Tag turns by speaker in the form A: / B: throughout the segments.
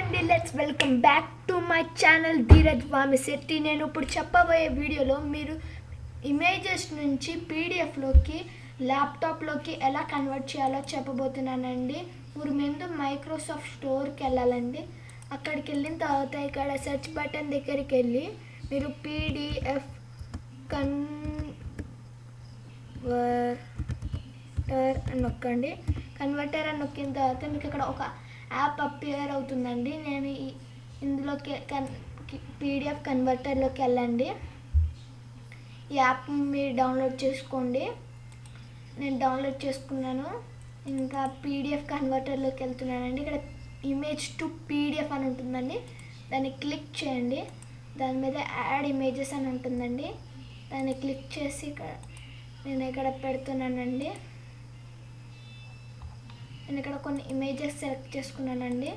A: అండి, let's welcome back to my channel Dheeraj Vamisetti. నేను ఇప్పుడు చెప్పబోయే వీడియోలో మీరు ఇమేజెస్ నుంచి పీడిఎఫ్లోకి ల్యాప్టాప్లోకి ఎలా కన్వర్ట్ చేయాలో చెప్పబోతున్నానండి. మీరు ముందు మైక్రోసాఫ్ట్ స్టోర్కి వెళ్ళాలండి. అక్కడికి వెళ్ళిన తర్వాత ఇక్కడ సెర్చ్ బటన్ దగ్గరికి వెళ్ళి మీరు పీడిఎఫ్ కన్వర్టర్ అని నొక్కండి. కన్వర్టర్ అని నొక్కిన తర్వాత మీకు ఇక్కడ ఒక యాప్ అపియర్ అవుతుందండి. నేను ఇందులోకి పీడిఎఫ్ కన్వర్టర్లోకి వెళ్ళండి. ఈ యాప్ మీరు డౌన్లోడ్ చేసుకోండి. నేను డౌన్లోడ్ చేసుకున్నాను. ఇంకా పీడిఎఫ్ కన్వర్టర్లోకి వెళ్తున్నానండి. ఇక్కడ ఇమేజ్ టు పీడిఎఫ్ అని ఉంటుందండి. దాన్ని క్లిక్ చేయండి. దాని మీద యాడ్ ఇమేజెస్ అని ఉంటుందండి. దాన్ని క్లిక్ చేసి నేను ఇక్కడ పెడుతున్నానండి. నేను ఇక్కడ కొన్ని ఇమేజెస్ సెలెక్ట్ చేసుకున్నానండి.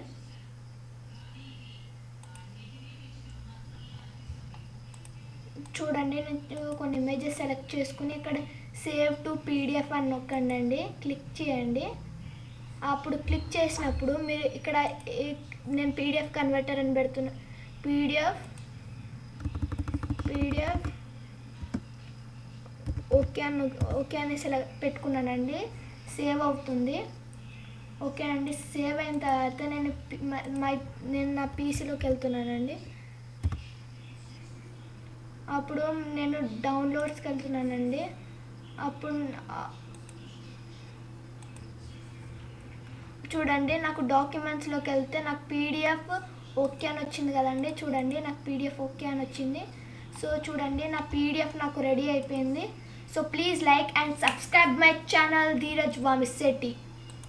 A: చూడండి, నేను కొన్ని ఇమేజెస్ సెలెక్ట్ చేసుకుని ఇక్కడ సేవ్ టు పీడిఎఫ్ అని నొక్కండి. క్లిక్ చేయండి. అప్పుడు క్లిక్ చేసినప్పుడు మీరు ఇక్కడ నేను పీడిఎఫ్ కన్వర్టర్ అని పెడుతున్నా. పీడిఎఫ్ ఓకే అని సెలెక్ట్ పెట్టుకున్నానండి. సేవ్ అవుతుంది. ఓకే అండి, సేవ్ అయిన తర్వాత నేను నా పీసీలోకి వెళ్తున్నానండి. అప్పుడు నేను డౌన్లోడ్స్కి వెళ్తున్నానండి. అప్పుడు చూడండి, నాకు డాక్యుమెంట్స్లోకి వెళ్తే నాకు పీడిఎఫ్ ఓకే అని వచ్చింది కదండి. చూడండి, నాకు పీడిఎఫ్ ఓకే అని వచ్చింది. సో చూడండి, నా పీడిఎఫ్ నాకు రెడీ అయిపోయింది. So please like and subscribe my channel Dheeraj Vamisetti.